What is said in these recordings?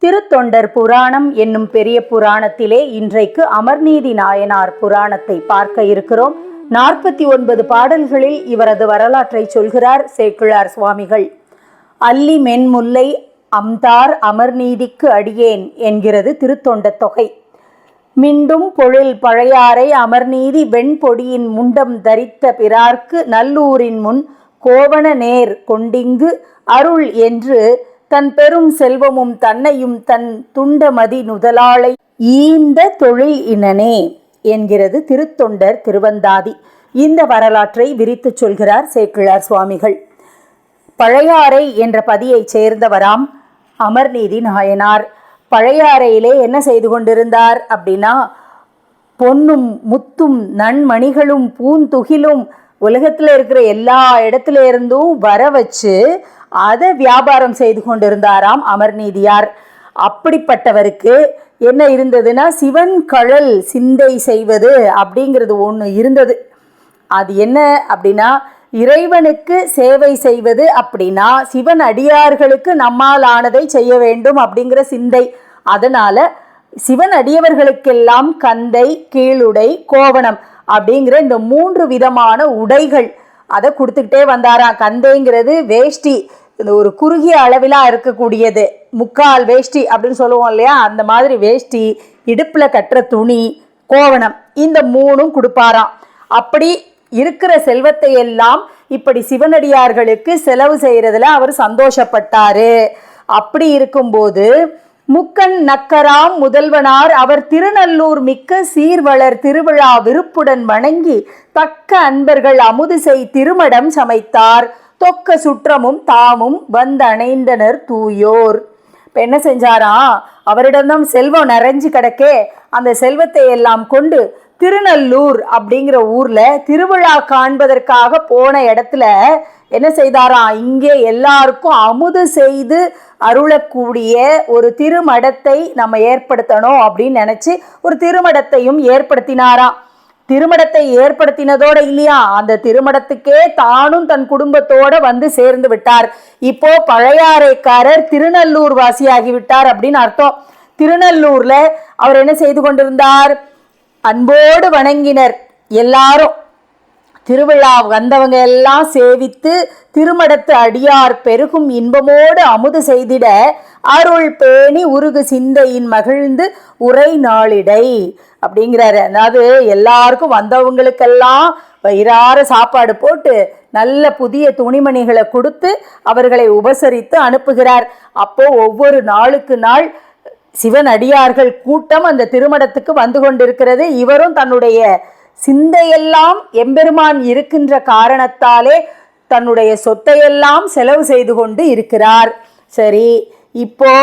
திருத்தொண்டர் புராணம் என்னும் பெரிய புராணத்திலே இன்றைக்கு அமர்நீதி நாயனார் புராணத்தை பார்க்க இருக்கிறோம். 49 பாடல்களில் இவரது வரலாற்றை சொல்கிறார் சேக்கிழார் சுவாமிகள். அல்லி மென்முல்லை அம்தார் அமர்நீதிக்கு அடியேன் என்கிறது திருத்தொண்ட தொகை. மிண்டும் பொழில் பழையாறை அமர்நீதி வெண்பொடியின் முண்டம் தரித்த பிறார்க்கு நல்லூரின் முன் கோவண நேர் கொண்டிங்கு அருள் என்று தன் பெரும் செல்வமும் தன்னையும் தன் துண்டமதி நுதலாளை ஈந்த தொழில் இனனே என்கிறது திருத்தொண்டர் திருவந்தாதி. இந்த வரலாற்றை விரித்து சொல்கிறார் சேக்கிழார் சுவாமிகள். பழையாறை என்ற பதியை சேர்ந்தவராம் அமர்நீதி நாயனார். பழையாறையிலே என்ன செய்து கொண்டிருந்தார் அப்படின்னா, பொன்னும் முத்தும் நன்மணிகளும் பூந்துகிலும் உலகத்தில் இருக்கிற எல்லா இடத்துல இருந்தும் வர வச்சு அதை வியாபாரம் செய்து கொண்டிருந்தாராம் அமர்நீதியார். அப்படிப்பட்டவருக்கு என்ன இருந்ததுன்னா, சிவன் கழல் சிந்தை செய்வது அப்படிங்கிறது ஒன்று இருந்தது. அது என்ன அப்படின்னா, இறைவனுக்கு சேவை செய்வது அப்படின்னா சிவன் அடியார்களுக்கு நம்மால் ஆனதை செய்ய வேண்டும் அப்படிங்கிற சிந்தை. அதனால சிவன் அடியவர்களுக்கெல்லாம் கந்தை, கீழுடை, கோவணம் அப்படிங்கிற இந்த 3 விதமான உடைகள் அதை கொடுத்துக்கிட்டே வந்தாராம். கந்தைங்கிறது வேஷ்டி, இந்த ஒரு குறுகிய அளவிலாக இருக்கக்கூடியது, முக்கால் வேஷ்டி அப்படின்னு சொல்லுவோம் இல்லையா, அந்த மாதிரி வேஷ்டி, இடுப்பில் கட்டுற துணி, கோவணம், இந்த 3ம் கொடுப்பாராம். அப்படி இருக்கிற செல்வத்தை எல்லாம் இப்படி சிவனடியார்களுக்கு செலவு செய்யறதுல அவர் சந்தோஷப்பட்டாரு. அப்படி இருக்கும்போது முக்கண் நக்கராம் முதல்வனார் அவர் திருநல்லூர் மிக்க சீர்வளர் திருவிழா விருப்புடன் வணங்கி தக்க அன்பர்கள் அமுது செய் திருமடம் சமைத்தார். தொக்க சுற்றமும் தாமும் வந்தணைந்தனர் தூயோர். இப்போ என்ன செஞ்சாராம், அவரிடம்தான் செல்வம் நிறைஞ்சு கிடக்கே, அந்த செல்வத்தை எல்லாம் கொண்டு திருநல்லூர் அப்படிங்கிற ஊர்ல திருவிழா காண்பதற்காக போன இடத்துல என்ன செய்தாராம், இங்கே எல்லாருக்கும் அமுது செய்து அருளக்கூடிய ஒரு திருமடத்தை நம்ம ஏற்படுத்தணும் அப்படின்னு நினைச்சு ஒரு திருமடத்தையும் ஏற்படுத்தினாராம். திருமடத்தை ஏற்படுத்தினதோட இல்லையா, அந்த திருமடத்துக்கே தானும் தன் குடும்பத்தோட வந்து சேர்ந்து விட்டார். இப்போ பழையாறைக்காரர் திருநல்லூர் வாசியாகி விட்டார் அப்படின்னு அர்த்தம். திருநல்லூர்ல அவர் என்ன செய்து கொண்டிருந்தார், அன்போடு வணங்கினர் எல்லாரும். திருவிழா வந்தவங்க எல்லாம் சேவித்து திருமடத்து அடியார் பெருகும் இன்பமோடு அமுது செய்திட அருள் பேணி உருகு சிந்தையின் மகிழ்ந்து உரை நாளிடை அப்படிங்கிறாரு. அதாவது எல்லாருக்கும் வந்தவங்களுக்கெல்லாம் வயிறார சாப்பாடு போட்டு நல்ல புதிய துணிமணிகளை கொடுத்து அவர்களை உபசரித்து அனுப்புகிறார். அப்போ ஒவ்வொரு நாளுக்கு நாள் சிவன் அடியார்கள் கூட்டம் அந்த திருமடத்துக்கு வந்து கொண்டிருக்கிறது. இவரும் தன்னுடைய சிந்தையெல்லாம் எம்பெருமான் இருக்கின்ற காரணத்தாலே தன்னுடைய சொத்தையெல்லாம் செலவு செய்து கொண்டு இருக்கிறார். சரி, இப்போ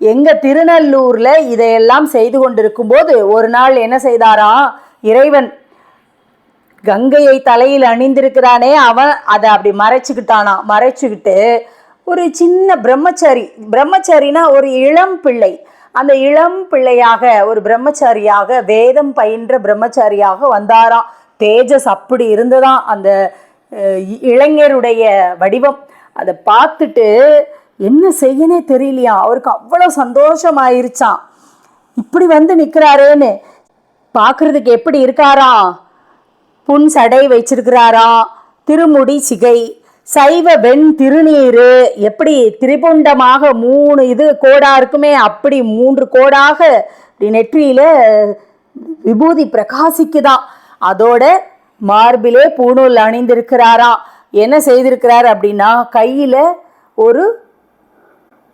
எங்க திருநல்லூர்ல இதையெல்லாம் செய்து கொண்டிருக்கும் போது ஒரு நாள் என்ன செய்தாராம், இறைவன் கங்கையை தலையில் அணிந்திருக்கிறானே, அவன் அதை அப்படி மறைச்சுக்கிட்டானா. மறைச்சுக்கிட்டு ஒரு சின்ன பிரம்மச்சாரினா ஒரு இளம் பிள்ளை, அந்த இளம் பிள்ளையாக ஒரு பிரம்மச்சாரியாக வேதம் பயின்ற பிரம்மச்சாரியாக வந்தாராம். தேஜஸ் அப்படி இருந்ததான் அந்த இளைஞருடைய வடிவம். அதை பார்த்துட்டு என்ன செய்யனே தெரியலையா, அவருக்கு அவ்வளோ சந்தோஷமாயிருச்சான். இப்படி வந்து நிற்கிறாரேன்னு. பார்க்கறதுக்கு எப்படி இருக்காராம், புன் சடை வச்சிருக்கிறாராம், திருமுடி சிகை, சைவ வெண் திருநீரு, எப்படி திரிபுண்டமாக 3 கோடா இருக்குமே அப்படி 3 கோடாக நெற்றியில விபூதி பிரகாசிக்குதான். அதோட மார்பிலே பூணூல் அணிந்திருக்கிறாராம். என்ன செய்திருக்கிறார் அப்படின்னா, கையில ஒரு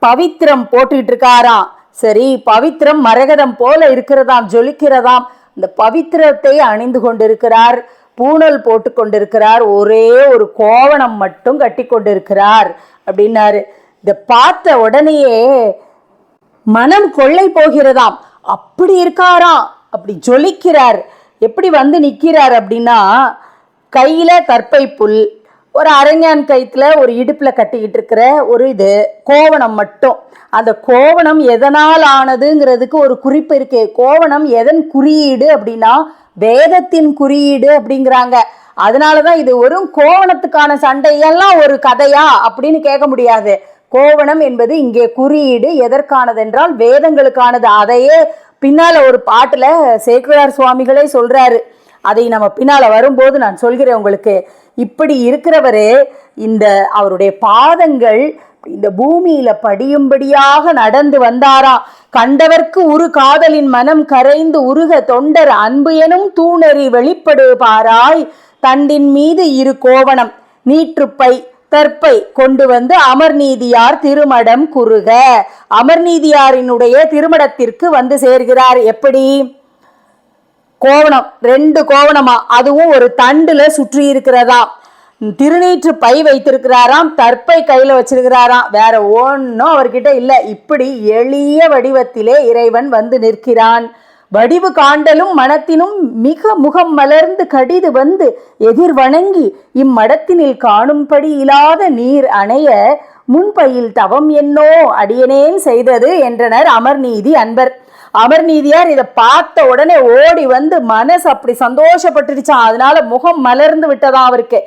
பவித்திரம் போட்டுக்கிட்டு இருக்காராம். சரி, பவித்திரம் மரகதம் போல இருக்கிறதாம், ஜொலிக்கிறதாம். இந்த பவித்திரத்தை அணிந்து கொண்டிருக்கிறார், பூணல் போட்டு கொண்டிருக்கிறார், ஒரே ஒரு கோவணம் மட்டும் கட்டி கொண்டிருக்கிறார் அப்படின்னாரு. இதை பார்த்த உடனேயே மனம் கொள்ளை போகிறதாம். அப்படி இருக்காராம், அப்படி ஜொலிக்கிறார். எப்படி வந்து நிற்கிறார் அப்படின்னா, கையில கற்பை புல், ஒரு அரஞ்சான் கயிற்றுல ஒரு இடுப்புல கட்டிக்கிட்டு இருக்கிற ஒரு கோவணம் மட்டும். அந்த கோவணம் எதனால் ஆனதுங்கிறதுக்கு ஒரு குறிப்பு இருக்கு. கோவணம் எதன் குறியீடு அப்படின்னா வேதத்தின் குறியீடு அப்படிங்கிறாங்க. அதனாலதான் இது ஒரு கோவணத்துக்கான சண்டையெல்லாம் ஒரு கதையா அப்படின்னு கேட்க முடியாது. கோவணம் என்பது இங்கே குறியீடு எதற்கானதென்றால் வேதங்களுக்கானது. அதையே பின்னால ஒரு பாட்டுல சேக்கிழார் சுவாமிகளே சொல்றாரு. அதை நம்ம பின்னால வரும்போது நான் சொல்கிறேன் உங்களுக்கு. இப்படி இருக்கிறவரு இந்த அவருடைய பாதங்கள் இந்த பூமியில படியும்படியாக நடந்து வந்தாராம். கண்டவர்க்கு உரு காதலின் மனம் கரைந்து உருக தொண்டர் அன்பு எனும் தூணறி வெளிப்படு பாராய் தண்டின் மீது இரு கோவணம் நீற்றுப்பை தற்பை கொண்டு வந்து அமர்நீதியார் திருமடம் குறுக. அமர்நீதியாரினுடைய திருமடத்திற்கு வந்து சேர்கிறார். எப்படி? கோவணம், 2 கோவணமா, அதுவும் ஒரு தண்டுல சுற்றி இருக்கிறதா. திருநீற்று பை வைத்திருக்கிறாராம், தற்பை கையில வச்சிருக்கிறாராம். வேற ஒன்னும் அவர்கிட்ட இல்லை. இப்படி எளிய வடிவத்திலே இறைவன் வந்து நிற்கிறான். வடிவு காண்டலும் மனத்தினும் மிக முகம் மலர்ந்து கடிது வந்து எதிர் வணங்கி இம்மடத்தினில் காணும்படி இல்லாத நீர் அணைய முன்பையில் தவம் என்னோ அடியனேன் செய்தது என்றனர் அமர்நீதி அன்பர். அமர்நீதியார் இதை பார்த்த உடனே ஓடி வந்து மனசு அப்படி சந்தோஷப்பட்டுடுச்சான். அதனால முகம் மலர்ந்து விட்டதான் அவருக்கு.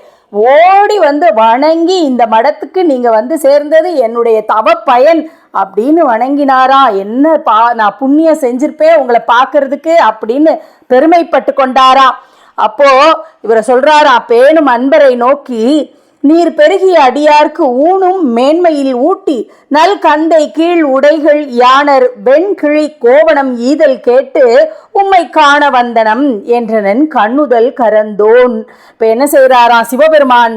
ஓடி வந்து வணங்கி இந்த மடத்துக்கு நீங்க வந்து சேர்ந்தது என்னுடைய தவ பயன் அப்படின்னு வணங்கினாரா. என்ன நான் புண்ணியம் செஞ்சிருப்பேன் உங்களை பார்க்கறதுக்கு அப்படின்னு பெருமைப்பட்டு கொண்டாரா. அப்போ இவரை சொல்றாரா, பேணும் அன்பரை நோக்கி நீர் பெருகிய அடியார்க்கு ஊனும் மேன்மையில் ஊட்டி நல் கந்தை கீழ் உடைகள் யானர் வெண்கிழி கோவணம் ஈதல் கேட்டு உம்மை காண வந்தனம் என்றனன் கண்ணுதல் கரந்தோன். இப்ப என்ன செய்யறாராம் சிவபெருமான்?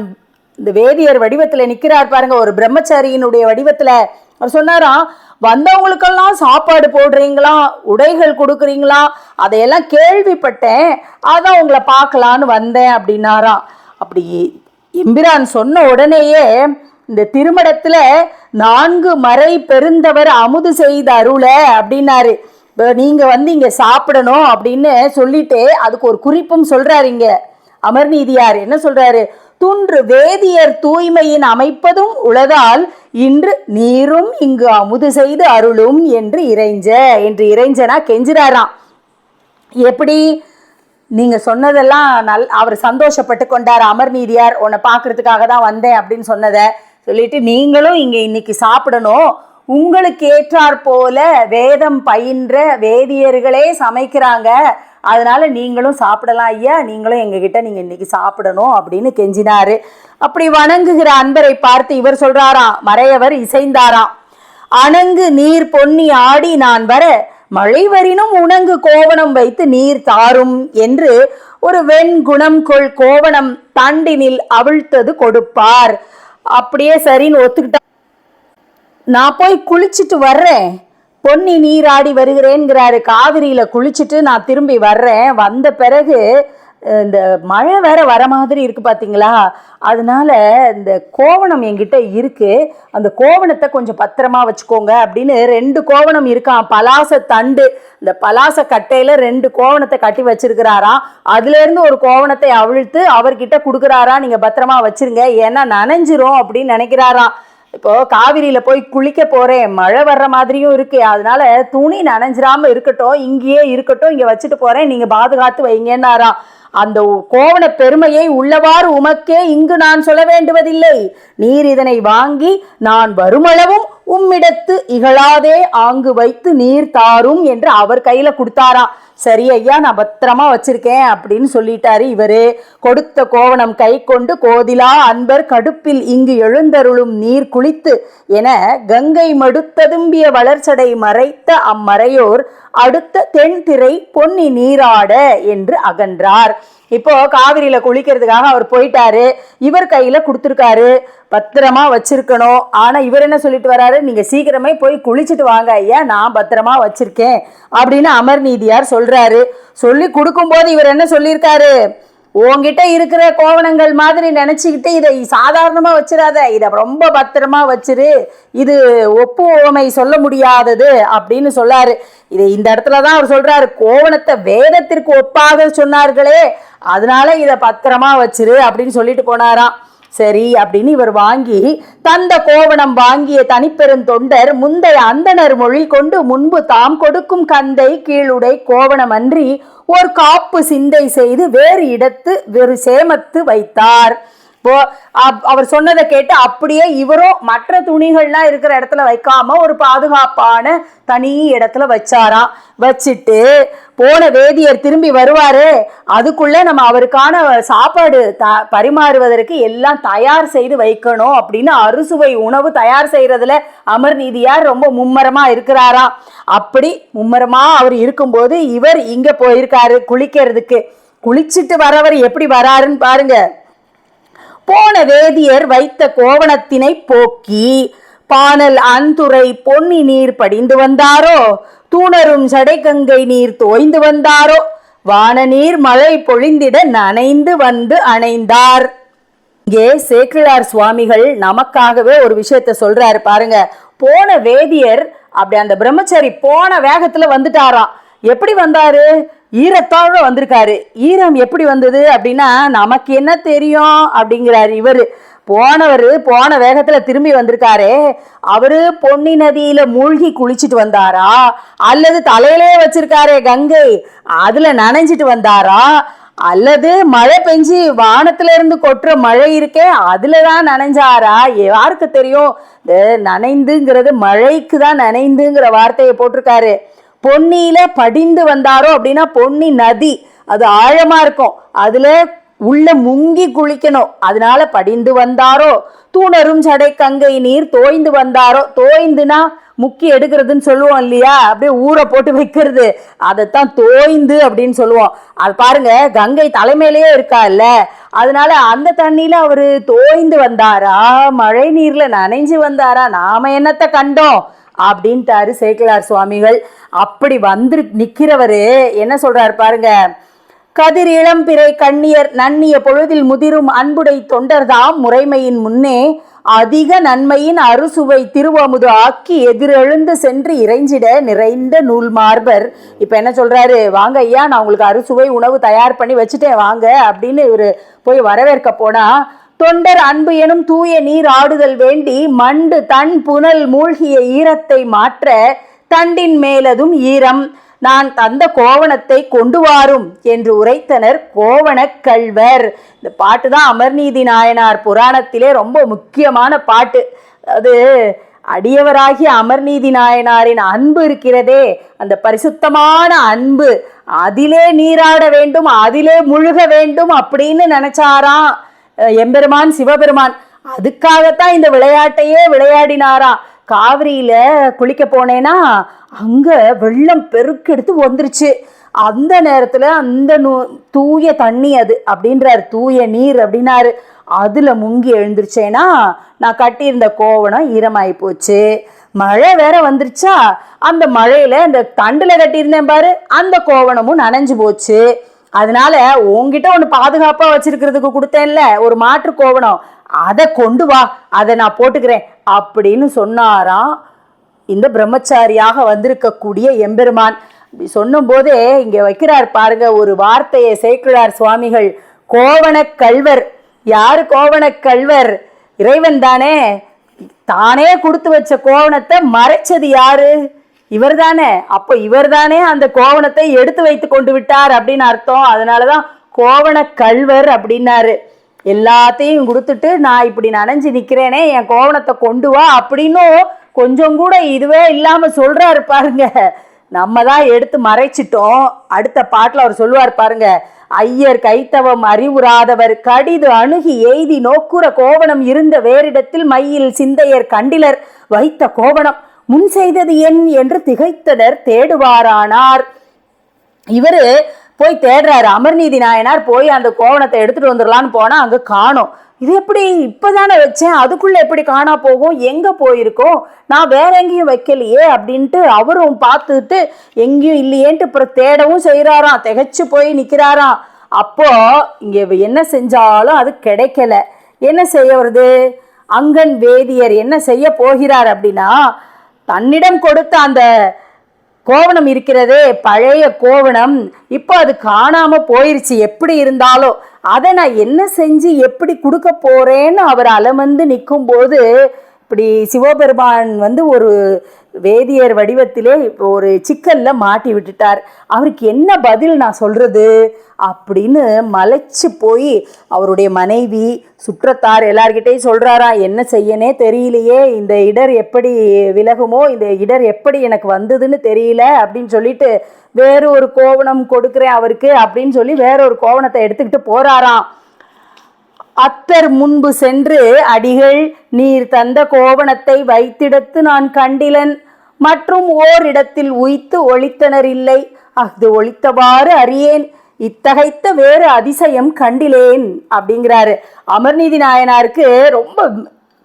இந்த வேதியர் வடிவத்துல நிக்கிறார் பாருங்க, ஒரு பிரம்மச்சாரியினுடைய வடிவத்துல. அவர் சொன்னாராம், வந்தவங்களுக்கெல்லாம் சாப்பாடு போடுறீங்களா, உடைகள் கொடுக்குறீங்களா, அதையெல்லாம் கேள்விப்பட்டேன், அதான் உங்களை பார்க்கலான்னு வந்தேன் அப்படின்னாராம். அப்படி எம்பிரான் சொன்ன உடனேயே இந்த திருமடத்துல 4 மறை பெருந்தவர் அமுது செய்த அருள அப்படின்னாரு. நீங்க வந்து இங்க சாப்பிடணும் அப்படின்னு சொல்லிட்டு அதுக்கு ஒரு குறிப்பும் சொல்றாரு. இங்க அமர்நீதியார் என்ன சொல்றாரு? துன்று வேதியர் தூய்மையின் அமைப்பதும் உளதால் இன்று நீரும் இங்கு அமுது செய்து அருளும் என்று இறைஞ்சனா கெஞ்சிராராம். எப்படி? நீங்க சொன்னதெல்லாம் அவர் சந்தோஷப்பட்டு கொண்டார். அமர்நீதியார் உன்னை பார்க்கறதுக்காக தான் வந்தேன் அப்படின்னு சொன்னதை சொல்லிட்டு, நீங்களும் இங்க இன்னைக்கு சாப்பிடணும், உங்களுக்கு ஏற்றாற் போல வேதம் பயின்ற வேதியர்களே சமைக்கிறாங்க, அதனால நீங்களும் சாப்பிடலாம் ஐயா, நீங்களும் எங்ககிட்ட நீங்க இன்னைக்கு சாப்பிடணும் அப்படின்னு கெஞ்சினாரு. அப்படி வணங்குகிற அன்பரை பார்த்து இவர் சொல்றாராம், மறையவர் இசைந்தாராம், அணங்கு நீர் பொன்னி ஆடி நான் வர மழை வரினும் உணங்கு கோவணம் வைத்து நீர் தாரும் என்று ஒரு வெண்குணம் கொள் கோவணம் தண்டினில் அவிழ்த்தது கொடுப்பார். அப்படியே சரின்னு ஒத்துக்கிட்டா. நான் போய் குளிச்சுட்டு வர்றேன், பொன்னி நீராடி வருகிறேன்கிறாரு. காவிரியில குளிச்சுட்டு நான் திரும்பி வர்றேன். வந்த பிறகு இந்த மழை வேற வர மாதிரி இருக்கு பார்த்தீங்களா, அதனால இந்த கோவணம் என்கிட்ட இருக்கு, அந்த கோவணத்தை கொஞ்சம் பத்திரமா வச்சுக்கோங்க அப்படின்னு 2 கோவணம் இருக்கான். பலாச தண்டு, இந்த பலாச கட்டையில 2 கோவணத்தை கட்டி வச்சிருக்கிறாராம். அதுல இருந்து ஒரு கோவணத்தை அவிழ்த்து அவர்கிட்ட கொடுக்குறாரா, நீங்க பத்திரமா வச்சிருங்க, ஏன்னா நனைஞ்சிரும் அப்படின்னு நினைக்கிறாராம். இப்போ காவிரியில போய் குளிக்க போறேன், மழை வர்ற மாதிரியும் இருக்கு, அதனால துணி நனைஞ்சிராம இருக்கட்டும், இங்கேயே இருக்கட்டும், இங்க வச்சுட்டு போறேன், நீங்க பாதுகாத்து வைங்கன்னாராம். அந்த கோவண பெருமையை உள்ளவாறு உமக்கே இங்கு நான் சொல்ல வேண்டுவதில்லை, நீர் இதனை வாங்கி நான் வருமளவும் உம்மிடத்து இகழாதே ஆங்கு வைத்து நீர் தாரும் என்று அவர் கையில கொடுத்தாராம். சரி ஐயா, நான் பத்திரமா வச்சிருக்கேன் அப்படின்னு சொல்லிட்டாரு இவரு. கொடுத்த கோவணம் கை கொண்டு கோதிலா அன்பர் கடுப்பில் இங்கு எழுந்தருளும் நீர் குளித்து என கங்கை மடுத்ததும்பிய வளர்ச்சடை மறைத்த அம்மறையோர் அடுத்த தென்திரை பொன்னி நீராட என்று அகன்றார். இப்போ காவிரியில குளிக்கிறதுக்காக அவர் போயிட்டாரு, இவர் கையில கொடுத்துருக்காரு, பத்திரமா வச்சிருக்கணும். ஆனா இவர் என்ன சொல்லிட்டு வராரு, நீங்க சீக்கிரமே போய் குளிச்சுட்டு வாங்க ஐயா, நான் பத்திரமா வச்சிருக்கேன் அப்படின்னு அமர்நீதியார் சொல்றாரு. சொல்லி கொடுக்கும் போது இவர் என்ன சொல்லியிருக்காரு, உங்ககிட்ட இருக்கிற கோவணங்கள் மாதிரி நினைச்சுக்கிட்டு இதை சாதாரணமா வச்சிடாத, இதை ரொம்ப பத்திரமா வச்சிரு, இது ஒப்பு ஓமை சொல்ல முடியாதது அப்படின்னு சொல்லாரு. இதை இந்த இடத்துலதான் அவர் சொல்றாரு, கோவணத்தை வேதத்திற்கு ஒப்பாக சொன்னார்களே, அதனால இதை பத்திரமா வச்சிரு அப்படின்னு சொல்லிட்டு போனாராம். சரி அப்படின்னு இவர் வாங்கி தந்த கோவணம் வாங்கிய தனிப்பெருந்தொண்டர் முந்தைய அந்தனர் மொழி கொண்டு முன்பு தாம் கொடுக்கும் கந்தை கீழுடை கோவணம் அன்றி ஒரு காப்பு சிந்தை செய்து வேறு இடத்து வேறு சேமத்து வைத்தார். இப்போ அவர் சொன்னதை கேட்டு அப்படியே இவரும் மற்ற துணிகள்லாம் இருக்கிற இடத்துல வைக்காம ஒரு பாதுகாப்பான தனி இடத்துல வச்சாராம். வச்சுட்டு போன வேதியர் திரும்பி வருவாரு, அதுக்குள்ள நம்ம அவருக்கான சாப்பாடு பரிமாறுவதற்கு எல்லாம் தயார் செய்து வைக்கணும் அப்படின்னு அறுசுவை உணவு தயார் செய்யறதுல அமர்நீதியார் ரொம்ப மும்மரமா இருக்கிறாராம். அப்படி மும்மரமா அவர் இருக்கும்போது இவர் இங்க போயிருக்காரு குளிக்கிறதுக்கு. குளிச்சுட்டு வரவர் எப்படி வராருன்னு பாருங்க. போன வேதியர் வைத்த கோவணத்தினை போக்கி பானல் அந்துரை பொன்னி நீர் படிந்து வந்தாரோ, தூணரும் சடைகங்கை நீர் தோய்ந்து வந்தாரோ, வான நீர் மழை பொழிந்திட நனைந்து வந்து அணைந்தார். இங்கே சேக்கிழார் சுவாமிகள் நமக்காகவே ஒரு விஷயத்த சொல்றாரு பாருங்க. போன வேதியர் அப்படி அந்த பிரம்மச்சாரி போன வேகத்துல வந்துட்டாராம். எப்படி வந்தாரு? ஈரத்தோட வந்திருக்காரு. ஈரம் எப்படி வந்தது அப்படின்னா நமக்கு என்ன தெரியும் அப்படிங்கிறாரு இவரு. போனவர் போன வேகத்துல திரும்பி வந்திருக்காரே, அவரு பொன்னி நதியில மூழ்கி குளிச்சுட்டு வந்தாரா, அல்லது தலையிலே வச்சிருக்காரே கங்கை அதுல நனைஞ்சிட்டு வந்தாரா, அல்லது மழை பெஞ்சு வானத்துல இருந்து கொட்டுற மழை இருக்கே அதுலதான் நனைஞ்சாரா? யாருக்கு தெரியும்? நனைந்துங்கிறது மழைக்கு தான் நனைந்துங்கிற வார்த்தையை போட்டிருக்காரு. பொன்னியில படிந்து வந்தாரோ அப்படின்னா பொன்னி நதி அது ஆழமா இருக்கும், அதுல உள்ள முங்கி குளிக்கணும், அதனால படிந்து வந்தாரோ. தூணரும் சடை கங்கை நீர் தோய்ந்து வந்தாரோ. தோய்ந்துனா முக்கி எடுக்கிறதுன்னு சொல்லுவோம் இல்லையா, அப்படியே ஊற போட்டு வைக்கிறது, அதைத்தான் தோய்ந்து அப்படின்னு சொல்லுவோம். அது பாருங்க, கங்கை தலைமையிலேயே இருக்கா இல்ல, அதனால அந்த தண்ணியில அவரு தோய்ந்து வந்தாரா, மழை நீர்ல நனைஞ்சு வந்தாரா, நாம என்னத்தை கண்டோம் அப்படின்ட்டாரு சேக்கிழார் சுவாமிகள். அப்படி வந்து நிக்கிறவரு என்ன சொல்றாரு பாருங்க. கதிர் இளம் பிறை கண்ணியர் நன்னிய பொழுதில் முதிரும் அன்புடை தொண்டர்தாம் முறைமையின் முன்னே அதிக நன்மையின் அறுசுவை திருவமுது ஆக்கி எதிரெழுந்து சென்று இறைஞ்சிட நிறைந்த நூல் மார்பர். இப்ப என்ன சொல்றாரு, வாங்க ஐயா நான் உங்களுக்கு அறுசுவை உணவு தயார் பண்ணி வச்சுட்டேன் வாங்க அப்படின்னு இவரு போய் வரவேற்க போனா, தொண்டர் அன்பு எனும் தூய நீர் ஆடுதல் வேண்டி மண்டு தன் புனல் மூழ்கிய ஈரத்தை மாற்ற தண்டின் மேலதும் ஈரம் நான் தந்த கோவணத்தை கொண்டு வாரும் என்று உரைத்தனர் கோவண கள்வர். இந்த பாட்டு தான் அமர்நீதி நாயனார் புராணத்திலே ரொம்ப முக்கியமான பாட்டு. அது அடியவராகிய அமர்நீதி நாயனாரின் அன்பு இருக்கிறதே, அந்த பரிசுத்தமான அன்பு, அதிலே நீராட வேண்டும், அதிலே முழுக வேண்டும் அப்படின்னு நினைச்சாராம் எம்பெருமான் சிவபெருமான். அதுக்காகத்தான் இந்த விளையாட்டையே விளையாடினாராம். காவிரியில குளிக்க போனேன்னா அங்க வெள்ளம் பெருக்கெடுத்து வந்துருச்சு. அந்த நேரத்துல அந்த தூய தண்ணி அது அப்படின்றாரு, தூய நீர் அப்படின்னாரு. அதுல முங்கி எழுந்துருச்சேன்னா நான் கட்டியிருந்த கோவணம் ஈரமாயி போச்சு. மழை வேற வந்துருச்சா, அந்த மழையில இந்த தண்டுல கட்டியிருந்தேன் பாரு அந்த கோவணமும் நனைஞ்சு போச்சு. அதனால உங்ககிட்ட ஒண்ணு பாதுகாப்பா வச்சிருக்கிறதுக்கு கொடுத்தேன்ல ஒரு மாற்று கோவணம், அதை கொண்டு வா, அதை நான் போட்டுக்கிறேன் அப்படின்னு சொன்னாராம் இந்த பிரம்மச்சாரியாக வந்திருக்கக்கூடிய எம்பெருமான். சொன்னும் போதே இங்க வைக்கிறார் பாருங்க ஒரு வார்த்தையை சேக்கிழார் சுவாமிகள். கோவண கள்வர். யாரு கோவண கள்வர்? இறைவன் தானே. தானே கொடுத்து வச்ச கோவணத்தை மறைச்சது யாரு? இவர் தானே. அப்ப இவர் தானே அந்த கோவணத்தை எடுத்து வைத்து கொண்டு விட்டார் அப்படின்னு அர்த்தம். அதனாலதான் கோவண கள்வர் அப்படின்னாரு. எல்லாத்தையும் கொடுத்துட்டு நான் இப்படி நனைஞ்சு நிக்கிறேனே என் கோவணத்தை கொண்டு வா அப்படின்னு கொஞ்சம் கூட இதுவே இல்லாம சொல்றாரு பாருங்க. நம்ம தான் எடுத்து மறைச்சிட்டோம். அடுத்த பாட்டுல அவர் சொல்லுவார் பாருங்க. ஐயர் கைத்தவம் அறிவுறாதவர் கடிது அணுகி எய்தி நோக்குற கோவணம் இருந்த வேறிடத்தில் மையில் சிந்தையர் கண்டிலர் வைத்த கோவணம் முன் செய்தது என் என்று திகைத்தனர் தேடுவாரானார். இவரு போய் தேடுறாரு. அமர்நீதி நாயனார் போய் அந்த கோவணத்தை எடுத்துட்டு வந்துடலான்னு போனா அங்க காணோம். இது எப்படி இப்பதானே வச்சேன், அதுக்குள்ள எப்படி காணா போகும், எங்க போயிருக்கோம், நான் வேற எங்கேயும் வைக்கலையே அப்படின்ட்டு அவரும் பார்த்துட்டு எங்கேயும் இல்லையேன்ட்டு அப்புறம் தேடவும் செய்யறாராம். திகைச்சு போய் நிக்கிறாராம். அப்போ இங்க என்ன செஞ்சாலும் அது கிடைக்கல. என்ன செய்ய வருது? அங்கன் வேதியர் என்ன செய்ய போகிறார் அப்படின்னா, தன்னிடம் கொடுத்த அந்த கோவணம் இருக்கிறதே பழைய கோவணம், இப்போ அது காணாம போயிருச்சு. எப்படி இருந்தாலும் அதை நான் என்ன செஞ்சு எப்படி கொடுக்க போறேன்னு அவர் அலமந்து நிற்கும் போது இப்படி சிவபெருமான் ஒரு வேதியர் வடிவத்திலே ஒரு சிக்கல்ல மாட்டி விட்டுட்டார். அவருக்கு என்ன பதில் நான் சொல்றது அப்படின்னு மலைச்சு போய் அவருடைய மனைவி சுற்றத்தார் எல்லார்கிட்டையும் சொல்றாரா, என்ன செய்யனே தெரியலையே, இந்த இடர் எப்படி விலகுமோ, இந்த இடர் எப்படி எனக்கு வந்ததுன்னு தெரியல அப்படின்னு சொல்லிட்டு வேற ஒரு கோவணம் கொடுக்குறேன் அவருக்கு அப்படின்னு சொல்லி வேற ஒரு கோவணத்தை எடுத்துக்கிட்டு போறாராம். அத்தர் முன்பு சென்று, அடிகள் நீர் தந்த கோவணத்தை வைத்திடத்து நான் கண்டிலன், மற்றும் ஓரிடத்தில் உய்த்து ஒளித்தனர் இல்லை, அஃது ஒளித்தவாறு அறியேன், இத்தகைத்த வேறு அதிசயம் கண்டிலேன் அப்படிங்கிறாரு. அமர்நீதி நாயனாருக்கு ரொம்ப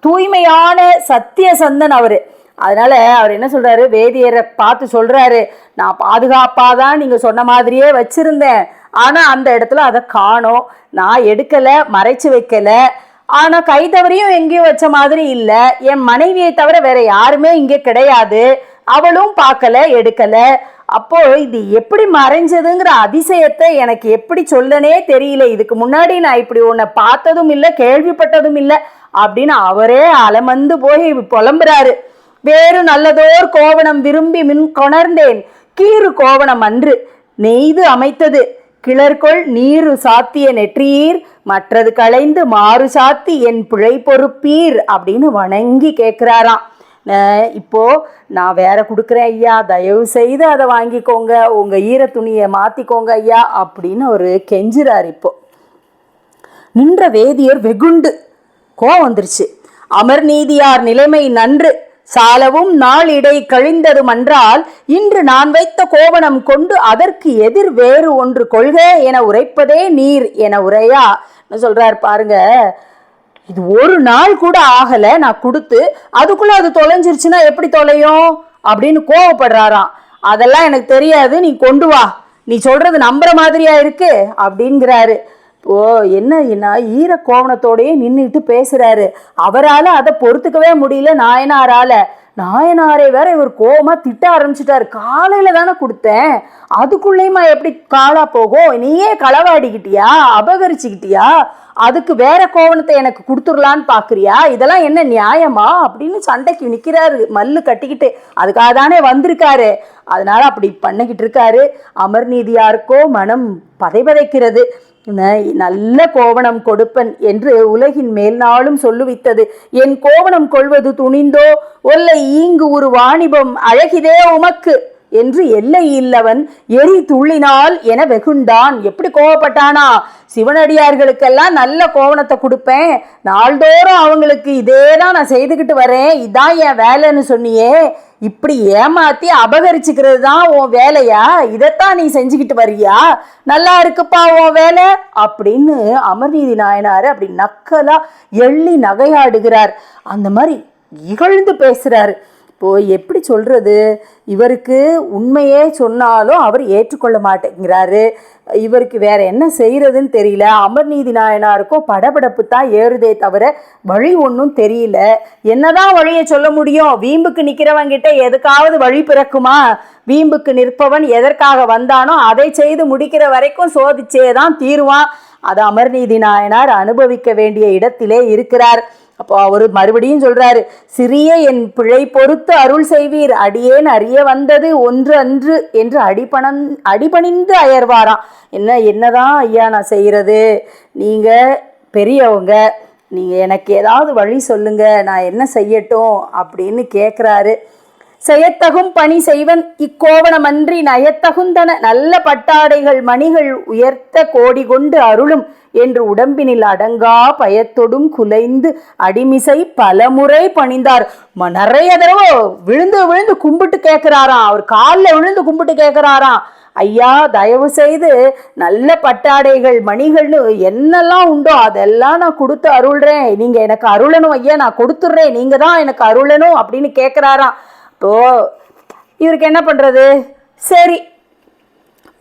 தூய்மையான சத்திய சந்தன் அவரு. அதனால அவர் என்ன சொல்றாரு, வேதியரை பார்த்து சொல்றாரு, நான் பாதுகாப்பாதான் நீங்க சொன்ன மாதிரியே வச்சிருந்தேன், ஆனா அந்த இடத்துல அதை காணோம், நான் எடுக்கல, மறைச்சு வைக்கல, ஆனா கை தவறியும் எங்கேயும் வச்ச மாதிரி இல்லை, என் மனைவியை தவிர வேற யாருமே இங்கே கிடையாது, அவளும் பார்க்கல எடுக்கல, அப்போ இது எப்படி மறைஞ்சதுங்கிற அதிசயத்தை எனக்கு எப்படி சொல்லனே தெரியல, இதுக்கு முன்னாடி நான் இப்படி உன்னை பார்த்ததும் இல்லை கேள்விப்பட்டதும் இல்லை அப்படின்னு அவரே அலமந்து போய் புலம்புறாரு. வேறு நல்லதோர் கோவணம் விரும்பி மின் கொணர்ந்தேன், கீறு கோவணம் அன்று நெய்து அமைத்தது, கிளர்கொள் நீரு சாத்திய நெற்றியீர், மற்றது களைந்து மாறு சாத்தி என் பிழை பொறுப்பீர் அப்படின்னு வணங்கி கேட்கிறாராம். இப்போ நான் வேற கொடுக்குறேன் ஐயா, தயவு செய்து அதை வாங்கிக்கோங்க, உங்க ஈர துணியை மாத்திக்கோங்க ஐயா அப்படின்னு ஒரு கெஞ்சுறார். இப்போ நின்ற வேதியர் வெகுண்டு கோவம் வந்துருச்சு. அமர்நீதியார் நிலைமை நன்று, சாலவும் நாள் இடை கழிந்ததுமன்றால் இன்று நான் வைத்த கோவணம் கொண்டு அதற்கு எதிர் வேறு ஒன்று கொள்க என உரைப்பதே நீர் என உரையா சொல்றார் பாருங்க. இது ஒரு நாள் கூட ஆகல நான் கொடுத்து, அதுக்குள்ள அது தொலைஞ்சிருச்சுன்னா எப்படி தொலையும் அப்படின்னு கோவப்படுறாராம். அதெல்லாம் எனக்கு தெரியாது, நீ கொண்டு வா, நீ சொல்றது நம்புற மாதிரியா இருக்கு அப்படிங்கிறாரு. ஓ என்ன ஈர கோவணத்தோடையே நின்றுட்டு பேசுறாரு. அவரால் அதை பொறுத்துக்கவே முடியல நாயனாரால. நாயனாரை வேற இவர் கோவமா திட்ட ஆரம்பிச்சுட்டாரு. காலையில தானே கொடுத்தேன், அதுக்குள்ளேயுமா எப்படி காலா போகும், நீயே களவாடிக்கிட்டியா, அபகரிச்சுக்கிட்டியா, அதுக்கு வேற கோவணத்தை எனக்கு கொடுத்துடலான்னு பாக்குறியா, இதெல்லாம் என்ன நியாயமா அப்படின்னு சண்டைக்கு நிக்கிறாரு மல்லு கட்டிக்கிட்டு. அதுக்காக தானே வந்திருக்காரு, அதனால அப்படி பண்ணிக்கிட்டு இருக்காரு. அமர்நீதியாருக்கோ மனம் பதைபதைக்கிறது. நல்ல கோவணம் கொடுப்பன் என்று உலகின் மேல் நாளும் சொல்லுவித்தது, என் கோவணம் கொள்வது துணிந்தோ ஒல்லை ஈங்கு ஒரு வாணிபம் அழகிதே உமக்கு என்று எல்லை இல்லவன் எரி துள்ளினால் என வெகுண்டான். எப்படி கோவப்பட்டானா, சிவனடியார்களுக்கெல்லாம் நல்ல கோவணத்தை கொடுப்பேன், நாள்தோறும் அவங்களுக்கு இதேதான் நான் செய்துக்கிட்டு வரேன், இதான் என் வேலைன்னு சொன்னியே, இப்படி ஏமாத்தி அபகரிச்சுக்கிறது தான் உன் வேலையா, இதைத்தான் நீ செஞ்சுக்கிட்டு வரியா, நல்லா இருக்குப்பா உன் வேலை அப்படின்னு அமர்நீதி நாயனார் அப்படி நக்கலா எள்ளி நகையாடுகிறார். அந்த மாதிரி இகழ்ந்து பேசுறாரு. இப்போ எப்படி சொல்றது, இவருக்கு உண்மையே சொன்னாலும் அவர் ஏற்றுக்கொள்ள மாட்டேங்கிறாரு, இவருக்கு வேற என்ன செய்யறதுன்னு தெரியல. அமர்நீதி நாயனாருக்கும் படபடப்பு தான் ஏறுதே தவிர வழி ஒன்றும் தெரியல. என்னதான் வழியை சொல்ல முடியும், வீம்புக்கு நிற்கிறவங்கிட்ட எதுக்காவது வழி பிறக்குமா, வீம்புக்கு நிற்பவன் எதற்காக வந்தானோ அதை செய்து முடிக்கிற வரைக்கும் சோதிச்சே தான் தீருவான். அது அமர்நீதி நாயனார் அனுபவிக்க வேண்டிய இடத்திலே இருக்கிறார். அப்போ அவரு மறுபடியும் சொல்றாரு, சிறிய என் பிழை பொறுத்து அருள் செய்வீர், அடியேன் அறிய வந்தது ஒன்று அன்று என்று அடிபணிந்து அயர்வாராம். என்னதான் ஐயா நான் செய்யறது, நீங்க பெரியவங்க, நீங்க எனக்கு ஏதாவது வழி சொல்லுங்க, நான் என்ன செய்யட்டும் அப்படின்னு கேட்குறாரு. செய்யத்தகும் பணி செய்வன் இக்கோவணமன்றி நயத்தகுந்தன நல்ல பட்டாடைகள் மணிகள் உயர்த்த கோடி கொண்டு அருளும் என்று உடம்பினில் அடங்கா பயத்தொடும் குலைந்து அடிமிசை பலமுறை பணிந்தார். நிறைய தடவை விழுந்து விழுந்து கும்பிட்டு கேட்கிறாராம், அவர் காலில் விழுந்து கும்பிட்டு கேட்கிறாராம், ஐயா தயவு செய்து நல்ல பட்டாடைகள் மணிகள்னு என்னெல்லாம் உண்டோ அதெல்லாம் நான் கொடுத்து அருள்றேன், நீங்க எனக்கு அருளணும் ஐயா, நான் கொடுத்துட்றேன், நீங்க தான் எனக்கு அருளணும் அப்படின்னு கேட்கிறாராம். இப்போ இவருக்கு என்ன பண்றது, சரி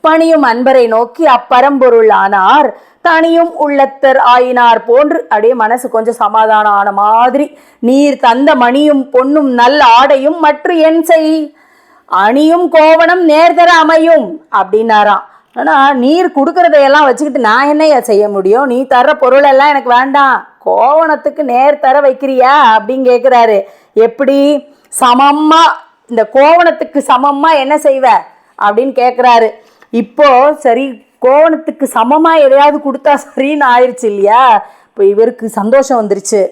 பணியும் அன்பரை நோக்கி அப்பரம்பொருள் ஆனார், தனியும் உள்ளத்தர் ஆயினார் போன்று அப்படியே மனசு கொஞ்சம் சமாதானம் ஆன மாதிரி, நீர் தந்த மணியும் பொன்னும் நல்ல ஆடையும் மற்ற என் செய் அணியும் கோவணம் நேர்தர அமையும் அப்படின்னாராம். ஆனா நீர் கொடுக்கறதையெல்லாம் வச்சுக்கிட்டு நான் என்ன செய்ய முடியும், நீ தர்ற பொருள் எல்லாம் எனக்கு வேண்டாம், கோவணத்துக்கு நேர் தர வைக்கிறியா அப்படின்னு கேட்கிறாரு. எப்படி சமமா இந்த கோவணத்துக்கு சமமா என்ன செய்வ அப்படின்னு கேட்குறாரு. இப்போ சரி, கோவணத்துக்கு சமமா எதையாவது கொடுத்தா சரின்னு ஆயிடுச்சு இல்லையா? இப்போ இவருக்கு சந்தோஷம் வந்துருச்சு.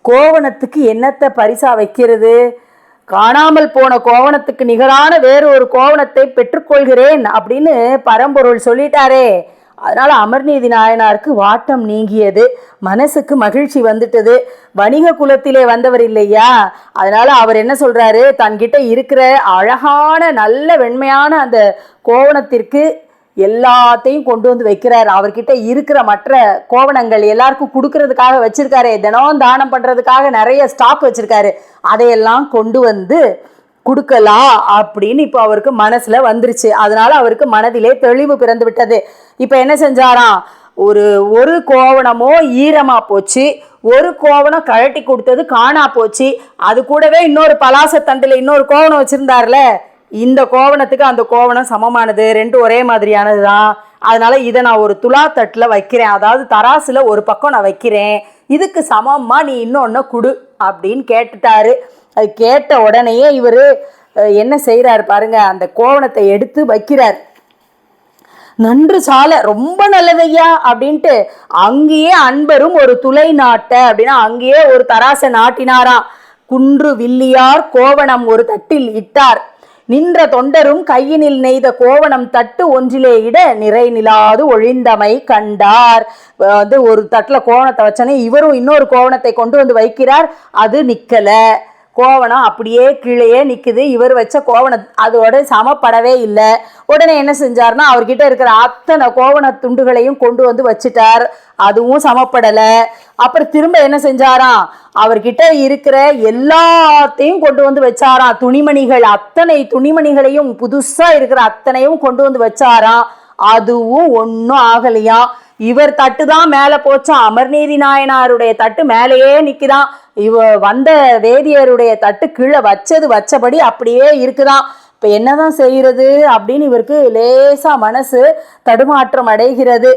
கோவணத்துக்கு என்னத்தை பரிசா வைக்கிறது? காணாமல் போன கோவணத்துக்கு நிகரான வேறு ஒரு கோவணத்தை பெற்றுக்கொள்கிறேன் அப்படின்னு பரம்பொருள் சொல்லிட்டாரே. அதனால அமர்நீதி நாயனாருக்கு வாட்டம் நீங்கியது, மனசுக்கு மகிழ்ச்சி வந்துட்டது. வணிக குலத்திலே வந்தவர் இல்லையா? அதனால அவர் என்ன சொல்றாரு, தன்கிட்ட இருக்கிற அழகான நல்ல வெண்மையான அந்த கோவணத்திற்கு எல்லாத்தையும் கொண்டு வந்து வைக்கிறார். அவர்கிட்ட இருக்கிற மற்ற கோவணங்கள் எல்லாருக்கும் கொடுக்கறதுக்காக வச்சிருக்காரு, தினம் தானம் பண்றதுக்காக நிறைய ஸ்டாக் வச்சிருக்காரு, அதையெல்லாம் கொண்டு வந்து கொடுக்கலாம் அப்படின்னு இப்போ அவருக்கு மனசுல வந்துருச்சு. அதனால அவருக்கு மனதிலே தெளிவு பிறந்து விட்டது. இப்போ என்ன செஞ்சாராம், ஒரு கோவணமோ ஈரமா போச்சு, ஒரு கோவணம் கழட்டி கொடுத்தது காணா போச்சு, அது கூடவே இன்னொரு பலாசத்தண்டில் இன்னொரு கோவணம் வச்சிருந்தார்ல, இந்த கோவணத்துக்கு அந்த கோவணம் சமமானது, ரெண்டும் ஒரே மாதிரியானது தான். அதனால இதை நான் ஒரு துலா தட்டில் வைக்கிறேன், அதாவது தராசுல ஒரு பக்கம் நான் வைக்கிறேன், இதுக்கு சமமா நீ இன்னொன்று கொடு அப்படின்னு கேட்டுட்டாரு. அது கேட்ட உடனேயே இவர் என்ன செய்கிறார் பாருங்க, அந்த கோவணத்தை எடுத்து வைக்கிறார். நன்று சால, ரொம்ப நல்லதையா அப்படின்ட்டு அங்கேயே அன்பரும் ஒரு துளை நாட்ட அப்படின்னா அங்கேயே ஒரு தராசை நாட்டினாராம். குன்று வில்லியார் கோவணம் ஒரு தட்டில் இட்டார், நின்ற தொண்டரும் கையினில் நெய்த கோவணம் தட்டு ஒன்றிலே இட நிறை நிலாது ஒழிந்தமை கண்டார். ஒரு தட்டில் கோவணத்தை வச்சனே இவரும் இன்னொரு கோவணத்தை கொண்டு வந்து வைக்கிறார், அது நிக்கல, கோவணம் அப்படியே கீழேயே நிற்குது. இவர் வச்ச கோவணம் அதோட சமப்படவே இல்லை. உடனே என்ன செஞ்சார்னா, அவர்கிட்ட இருக்கிற அத்தனை கோவண துண்டுகளையும் கொண்டு வந்து வச்சுட்டார், அதுவும் சமப்படலை. அப்புறம் திரும்ப என்ன செஞ்சாராம், அவர்கிட்ட இருக்கிற எல்லாத்தையும் கொண்டு வந்து வச்சாராம். துணிமணிகள், அத்தனை துணிமணிகளையும் புதுசா இருக்கிற அத்தனையும் கொண்டு வந்து வச்சாராம், அதுவும் ஒன்றும் ஆகலையாம். இவர் தட்டு தான் மேலே போச்சா, அமர்நீதி நாயனாருடைய தட்டு மேலேயே நிற்குதான். வந்த வேதியருடைய தட்டு கீழே வச்சபடி அப்படியே இருக்குதான். இப்போ என்னதான் செய்யறது அப்படின்னு இவருக்கு லேசா மனசு தடுமாற்றம் அடைகிறது.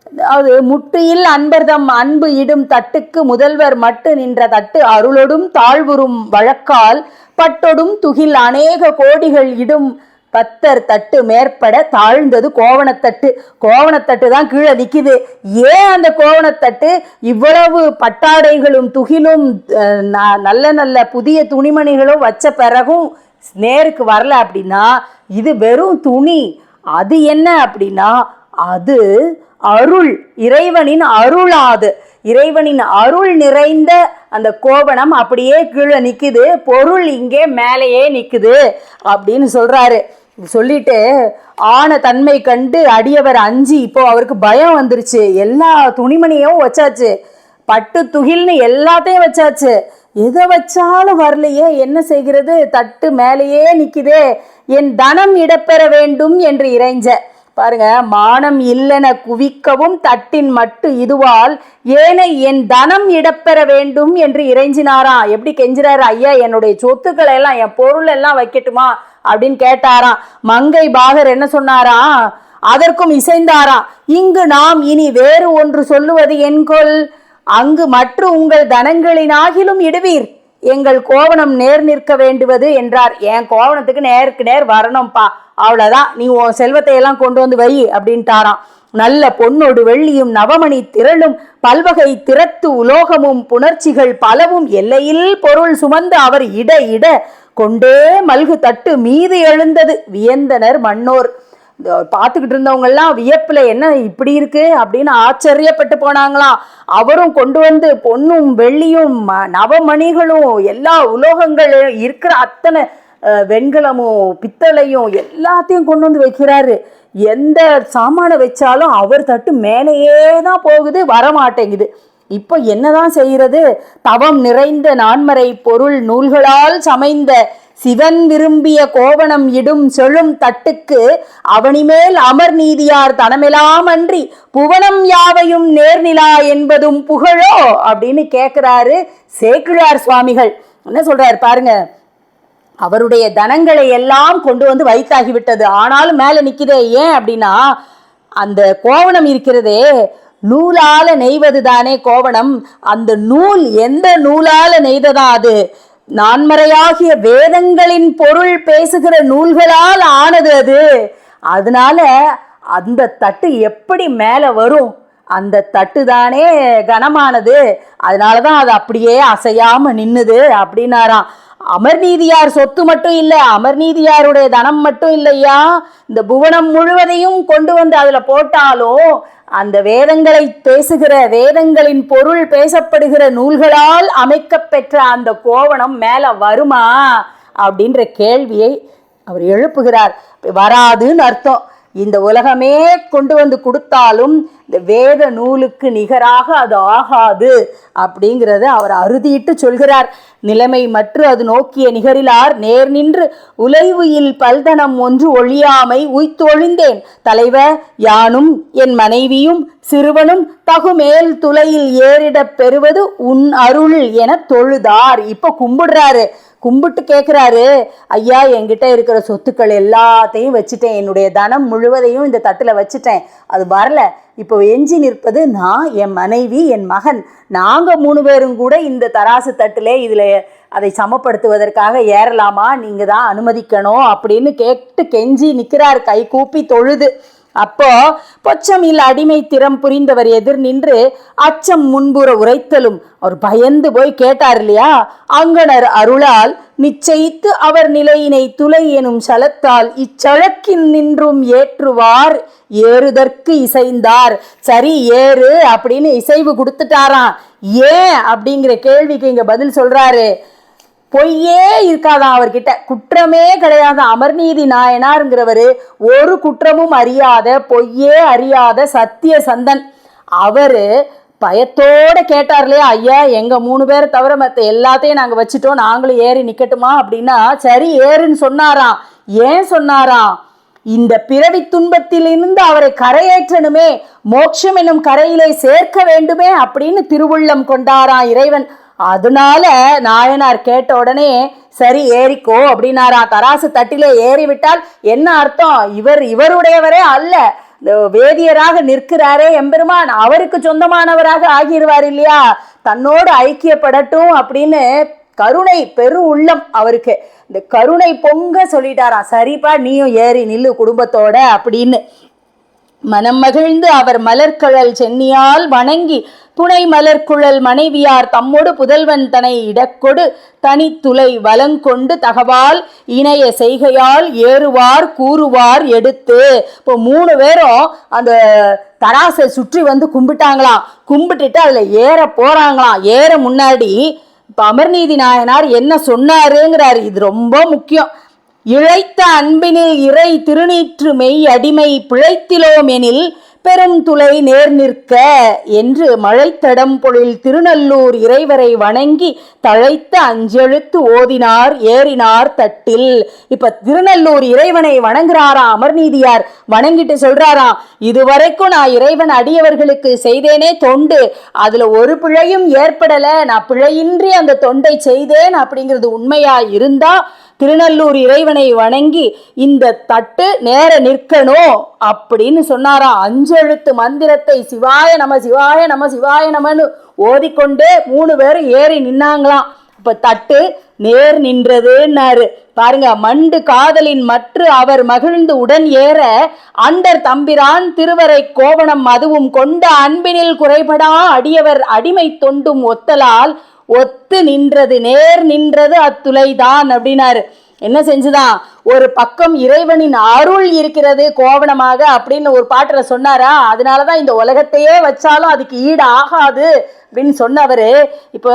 அதாவது முட்டியில் அன்பர்தம் அன்பு இடும் தட்டுக்கு முதல்வர் மட்டு நின்ற தட்டு அருளொடும் தாழ்வுறும் வழக்கால் பட்டொடும் துகில் அநேக கோடிகள் இடும் பத்தர் தட்டு மேற்பட தாழ்ந்தது கோவணத்தட்டு. கோவணத்தட்டு தான் கீழே நிற்கிது. ஏன் அந்த கோவணத்தட்டு இவ்வளவு பட்டாடைகளும் துகிலும் நல்ல நல்ல புதிய துணிமணிகளும் வச்ச பிறகும் நேருக்கு வரல அப்படின்னா, இது வெறும் துணி. அது என்ன அப்படின்னா, அது அருள், இறைவனின் அருளாது, இறைவனின் அருள் நிறைந்த அந்த கோவணம் அப்படியே கீழே நிற்குது, பொருள் இங்கே மேலேயே நிற்குது அப்படின்னு சொல்றாரு. சொல்லிட்டு ஆன தன்மை கண்டு அடியவர் அஞ்சி, இப்போ அவருக்கு பயம் வந்துருச்சு. எல்லா துணிமணியும் வச்சாச்சு, பட்டு துகில்னு எல்லாத்தையும் வச்சாச்சு, எதை வச்சாலும் வரலையே, என்ன செய்கிறது, தட்டு மேலேயே நிற்குதே, என் தனம் இடப்பெற வேண்டும் என்று இறைஞ்ச பாருங்க. மானம் இல்லென குவிக்கவும் தட்டின் மட்டு இதுவால் ஏன என் தனம் இடப்பெற வேண்டும் என்று இறைஞ்சினாராம். எப்படி கெஞ்சிறாரு, ஐயா என்னுடைய சொத்துக்களை எல்லாம், என் பொருள் எல்லாம் வைக்கட்டுமா அப்படின்னு கேட்டாராம். மங்கை பாகர் என்ன சொன்னாராம், அதற்கும் இசைந்தாராம். இங்கு நாம் இனி வேறு ஒன்று சொல்லுவது என்கொல், அங்கு மற்ற உங்கள் தனங்களினாகிலும் இடுவீர், எங்கள் கோவணம் நேர் நிற்க வேண்டுவது என்றார். என் கோவணத்துக்கு நேருக்கு நேர் வரணும்ப்பா, அவ்வளவுதான், நீ உன் செல்வத்தை எல்லாம் கொண்டு வந்து வை அப்படின்ட்டாராம். நல்ல பொன்னோடு வெள்ளியும் நவமணி திரளும் பல்வகை திறத்து உலோகமும் புணர்ச்சிகள் பலவும் எல்லையில் பொருள் சுமந்து அவர் இட இட கொண்டே மல்கு தட்டு மீது எழுந்தது. வியந்தனர் மன்னோர். பார்த்துக்கிட்டு இருந்தவங்க எல்லாம் வியப்புல என்ன இப்படி இருக்கு அப்படின்னு ஆச்சரியப்பட்டு போனாங்களாம். அவரும் கொண்டு வந்து பொன்னும் வெள்ளியும் நவமணிகளும் எல்லா உலோகங்களும் இருக்கிற அத்தனை வெண்கலமும் பித்தளையும் எல்லாத்தையும் கொண்டு வந்து வைக்கிறாரு. எந்த சாமானை வச்சாலும் அவர் தட்டு மேலேயே தான் போகுது, வரமாட்டேங்குது. இப்போ என்னதான் செய்யறது, தவம் நிறைந்த நான்மறை பொருள் நூல்களால் சமைந்த சிவன் விரும்பிய கோவணம் இடும் செழும் தட்டுக்கு அவனிமேல் அமர் நீதியார் தனமெல்லாம் அன்றி புவனம் யாவையும் நேர்நிலா என்பதும் புகழோ அப்படின்னு கேட்கிறாரு சேக்கிழார் சுவாமிகள். என்ன சொல்றாரு பாருங்க, அவருடைய தனங்களை எல்லாம் கொண்டு வந்து வைத்தாகிவிட்டது, ஆனாலும் மேல நிக்குதே. ஏன் அப்படின்னா, அந்த கோவணம் இருக்கிறதே நூலால நெய்வது தானே கோவணம், அந்த நூல் எந்த நூலால நெய்ததா அது நான்மறையாகிய வேதங்களின் பொருள் பேசுகிற நூல்களால் ஆனது அது. அதனால அந்த தட்டு எப்படி மேலே வரும்? அந்த தட்டு தானே கனமானது, அதனாலதான் அது அப்படியே அசையாம நின்னுது அப்படின்னாராம். அமர்நீதியார் சொத்து மட்டும் இல்லை, அமர்நீதியாருடைய தனம் மட்டும் இல்லையா, இந்த புவனம் முழுவதையும் கொண்டு வந்து அதுல போட்டாலும் அந்த வேதங்களை பேசுகிற, வேதங்களின் பொருள் பேசப்படுகிற நூல்களால் அமைக்க பெற்ற அந்த கோவணம் மேல வருமா அப்படின்ற கேள்வியை அவர் எழுப்புகிறார். வராதுன்னு அர்த்தம். இந்த உலகமே கொண்டு வந்து கொடுத்தாலும் இந்த வேத நூலுக்கு நிகராக அது ஆகாது அப்படிங்கிறத அவர் அறுதிட்டு சொல்கிறார். நிலைமை மற்ற அது நோக்கிய நிகரிலார் நேர் நின்று உலைவுயில் பல்தனம் ஒன்று ஒழியாமை உய்த்தொழிந்தேன் தலைவ யானும் என் மனைவியும் சிறுவனும் தகுமேல் துளையில் ஏறிடப் பெறுவது உன் அருள் என தொழுதார். இப்ப கும்பிடுறாரு. கும்பிட்டு கேட்குறாரு, ஐயா என்கிட்ட இருக்கிற சொத்துக்கள் எல்லாத்தையும் வச்சுட்டேன், என்னுடைய தனம் முழுவதையும் இந்த தட்டில் வச்சுட்டேன், அது வரல. இப்போ எஞ்சி நிற்பது நான், என் மனைவி, என் மகன். நாங்கள் 3 பேரும் கூட இந்த தராசு தட்டிலே இதில் அதை சமப்படுத்துவதற்காக ஏறலாமா, நீங்கள் தான் அனுமதிக்கணும் அப்படின்னு கேட்டு கெஞ்சி நிற்கிறார், கை கூப்பி தொழுது. அப்போ பொச்சமில் அடிமை திறம் புரிந்தவர் எதிர் நின்று அச்சம் முன்புற உரைத்தலும் அவர் பயந்து போய் கேட்டார் இல்லையா, அங்கனர் அருளால் நிச்சயித்து அவர் நிலையினை துளை எனும் சலத்தால் இச்சழக்கின் நின்றும் ஏற்றுவார் ஏறுதற்கு இசைந்தார். சரி ஏறு அப்படின்னு இசைவு கொடுத்துட்டாராம். ஏன் அப்படிங்கிற கேள்விக்கு இங்க பதில் சொல்றாரு. பொய்யே இருக்காதான் அவர்கிட்ட, குற்றமே கிடையாது. அமர்நீதி நாயனாருங்கிறவர் ஒரு குற்றமும் அறியாத, பொய்யே அறியாத சத்திய சந்தன். அவரு பயத்தோட கேட்டார் இல்லையா, ஐயா எங்க 3 பேரை தவிர மற்ற எல்லாத்தையும் நாங்க வச்சுட்டோம், நாங்களும் ஏறி நிக்கட்டுமா அப்படின்னா சரி ஏறுன்னு சொன்னாராம். ஏன் சொன்னாராம்? இந்த பிறவி துன்பத்திலிருந்து அவரை கரையேற்றணுமே, மோட்சம் என்னும் கரையிலே சேர்க்க வேண்டுமே அப்படின்னு திருவுள்ளம் கொண்டாராம் இறைவன். அதனால நாயனார் கேட்ட உடனே சரி ஏறிக்கோ அப்படின்னாரா. தராசு தட்டிலே ஏறிவிட்டால் என்ன அர்த்தம்? இவருடையவரே அல்ல, வேதியராக நிற்கிறாரே எம்பெருமான், அவருக்கு சொந்தமானவராக ஆகிடுவார் இல்லையா. தன்னோடு ஐக்கியப்படட்டும் அப்படின்னு கருணை பெரு உள்ளம் அவருக்கு, இந்த கருணை பொங்க சொல்லிட்டாராம். சரிப்பா நீயும் ஏறி நில்லு குடும்பத்தோட அப்படின்னு. மனம் மகிழ்ந்து அவர் மலர்கழல் சென்னியால் வணங்கி துணை மலர்குழல் மனைவியார் தம்மோடு புதல்வன் தனை இடக்கொடு தனித்துளை வலங்கொண்டு தகவால் இணைய செய்கையால் ஏறுவார் கூறுவார் எடுத்து. இப்போ 3 பேரும் அந்த தராசை சுற்றி வந்து கும்பிட்டாங்களாம். கும்பிட்டுட்டு அதுல ஏற போறாங்களாம். ஏற முன்னாடி இப்ப அமர்நீதி நாயனார் என்ன சொன்னாருங்கிறாரு, இது ரொம்ப முக்கியம். இழைத்த அன்பினில் இறை திருநீற்று மெய் அடிமை பிழைத்திலோம் எனில் பெரும் துளை நேர் நிற்க என்று மழைத்தடம் பொழில் திருநல்லூர் இறைவரை வணங்கி தழைத்த அஞ்செழுத்து ஓதினார் ஏறினார் தட்டில். இப்ப திருநல்லூர் இறைவனை வணங்குறாராம் அமர்நீதியார். வணங்கிட்டு சொல்றாராம், இதுவரைக்கும் நான் இறைவன் அடியவர்களுக்கு செய்தேனே தொண்டு, அதுல ஒரு பிழையும் ஏற்படல, நான் பிழையின்றி அந்த தொண்டை செய்தேன் அப்படிங்கிறது உண்மையா இருந்தா திருநல்லூர் இறைவனை வணங்கி இந்த தட்டு நேர நிற்கணும் அப்படின்னு சொன்னாராம். 5 எழுத்து மந்திரத்தை சிவாய நம சிவாய நம சிவாய நமன்னு ஓதிக்கொண்டே 3 பேரும் ஏறி நின்னாங்களாம். இப்ப தட்டு நேர் நின்றதுன்னாரு பாருங்க. மண்டு காதலின் மற்ற அவர் மகிழ்ந்து உடன் ஏற அண்டர் தம்பிரான் திருவரை கோவணம் அதுவும் கொண்ட அன்பினில் குறைபடா அடியவர் அடிமை தொண்டும் ஒத்தலால் ஒத்து நின்றது நேர் நின்றது அத்துளைதான் அப்படின்னாரு. என்ன செஞ்சுதான்? ஒரு பக்கம் இறைவனின் அருள் இருக்கிறது கோவணமாக அப்படின்னு ஒரு பாட்டுல சொன்னாரா. அதனாலதான் இந்த உலகத்தையே வச்சாலும் அதுக்கு ஈடு ஆகாது அப்படின்னு சொன்னவரு. இப்போ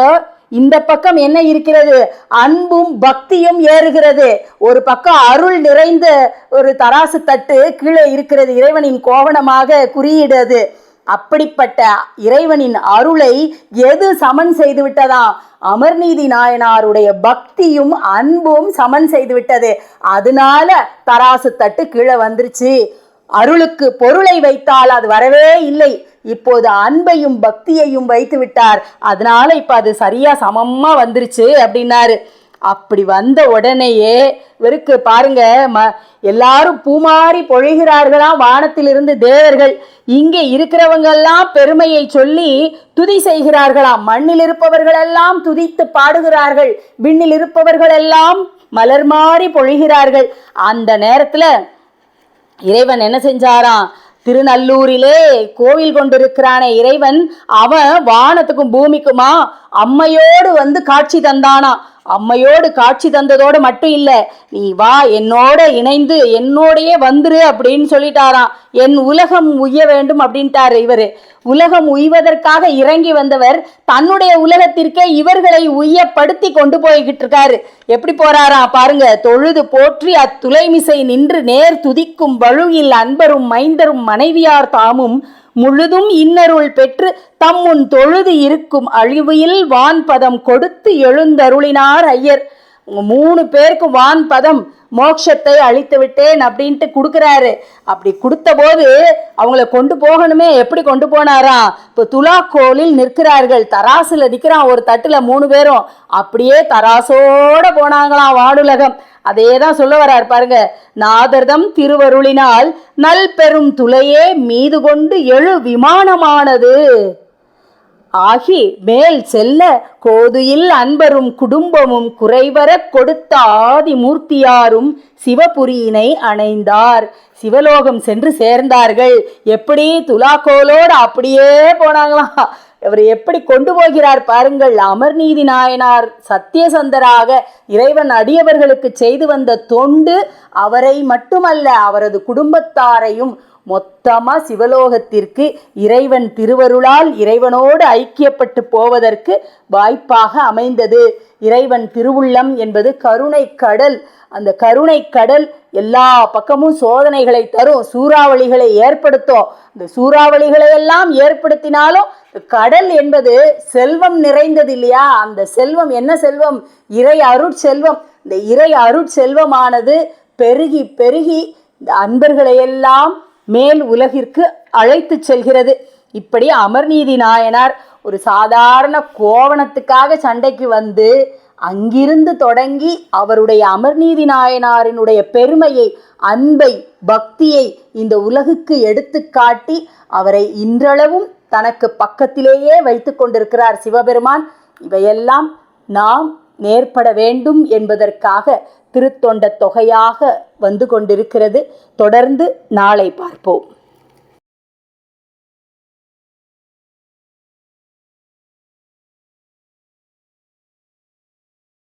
இந்த பக்கம் என்ன இருக்கிறது? அன்பும் பக்தியும் ஏறுகிறது. ஒரு பக்கம் அருள் நிறைந்த ஒரு தராசு தட்டு கீழே இருக்கிறது, இறைவனின் கோவணமாக குறியிடுது. அப்படிப்பட்ட இறைவனின் அருளை எது சமன் செய்து விட்டதா? அமர்நீதி நாயனாருடைய பக்தியும் அன்பும் சமன் செய்து விட்டது. அதனால தராசு தட்டு கீழே வந்துருச்சு. அருளுக்கு பொருளை வைத்தால் அது வரவே இல்லை, இப்போது அன்பையும் பக்தியையும் வைத்து விட்டார். அதனால இப்ப அது சரியா சமமா வந்துருச்சு அப்படின்னாரு. அப்படி வந்த உடனேயே இவருக்கு பாருங்க, எல்லாரும் பூமாரி பொழிகிறார்களாம் வானத்திலிருந்து தேவர்கள். இங்கே இருக்கிறவங்க எல்லாம் பெருமையை சொல்லி துதி செய்கிறார்களாம். மண்ணில் இருப்பவர்கள் எல்லாம் துதித்து பாடுகிறார்கள், விண்ணில் இருப்பவர்கள் எல்லாம் மலர் மாறி பொழிகிறார்கள். அந்த நேரத்துல இறைவன் என்ன செஞ்சாராம், திருநல்லூரிலே கோவில் கொண்டிருக்கிறானே இறைவன், அவன் வானத்துக்கும் பூமிக்குமா அம்மையோடு வந்து காட்சி தந்தானா. அம்மையோடு காட்சி தந்ததோடு மட்டும் இல்ல, நீ வா என்னோட இணைந்து என்னோடையே வந்துரு அப்படின்னு சொல்லிட்டாராம். என் உலகம் உய்ய வேண்டும் அப்படின்ட்டாரு இவரு. உலகம் உய்வதற்காக இறங்கி வந்தவர் தன்னுடைய உலகத்திற்கே இவர்களை உய்யப்படுத்தி கொண்டு போய்கிட்டு இருக்காரு. எப்படி போறாராம் பாருங்க. தொழுது போற்றி அத்துளைமிசை நின்று நேர் துதிக்கும் வழுவில் அன்பரும் மைந்தரும் மனைவியார் தாமும் முழுதும் இன்னருள் பெற்று தம்முன் தொழுது இருக்கும் அழிவில் வான் பதம் கொடுத்து எழுந்தருளினார் ஐயர். 3 பேருக்கு வான் பதம் மோட்சத்தை அழித்து விட்டேன் அப்படின்ட்டு கொடுக்குறாரு. அப்படி கொடுத்த போது அவங்கள கொண்டு போகணுமே, எப்படி கொண்டு போனாரா? இப்போ துலாக்கோலில் நிற்கிறார்கள், தராசுல நிற்கிறான் ஒரு தட்டுல 3 பேரும், அப்படியே தராசோட போனாங்களாம் வானுலகம். அதே தான் சொல்ல வர்றார் பாருங்க. நாதர்தம் திருவருளினால் நல் பெரும் துளையே மீது கொண்டு எழு விமானமானது ஆகி மேல் செல்ல கோதுயில் அன்பரும் குடும்பமும் குறைவர கொடுத்த ஆதி மூர்த்தியாரும் சிவபுரியினை அணைந்தார். சிவலோகம் சென்று சேர்ந்தார்கள். எப்படி? துலாக்கோலோடு அப்படியே போனாங்களாம். அவர் எப்படி கொண்டு போகிறார் பாருங்கள். அமர்நீதி நாயனார் சத்தியசந்தராக இறைவன் அடியவர்களுக்கு செய்து வந்த தொண்டு அவரை மட்டுமல்ல, அவரது குடும்பத்தாரையும் மொத்தமா சிவலோகத்திற்கு இறைவன் திருவருளால் இறைவனோடு ஐக்கியப்பட்டு போவதற்கு வாய்ப்பாக அமைந்தது. இறைவன் திருவுள்ளம் என்பது கருணை கடல். அந்த கருணை கடல் எல்லா பக்கமும் சோதனைகளை தரும், சூறாவளிகளை ஏற்படுத்தும். இந்த சூறாவளிகளை எல்லாம் ஏற்படுத்தினாலும் கடல் என்பது செல்வம் நிறைந்தது இல்லையா? அந்த செல்வம் என்ன செல்வம்? இறை அருட்செல்வம். இந்த இறை அருட்செல்வமானது பெருகி பெருகி இந்த அன்பர்களையெல்லாம் மேல் உலகிற்கு அழைத்து செல்கிறது. இப்படி அமர்நீதி நாயனார் ஒரு சாதாரண கோவணத்துக்காக சண்டைக்கு வந்து அங்கிருந்து தொடங்கி அவருடைய அமர்நீதி நாயனாரினுடைய பெருமையை, அன்பை, பக்தியை இந்த உலகுக்கு எடுத்து காட்டி அவரை இன்றளவும் தனக்கு பக்கத்திலேயே வைத்து கொண்டிருக்கிறார் சிவபெருமான். இவையெல்லாம் நாம் நேர்பட வேண்டும் என்பதற்காக திருத்தொண்ட தொகையாக வந்து கொண்டிருக்கிறது. தொடர்ந்து நாளை பார்ப்போம்.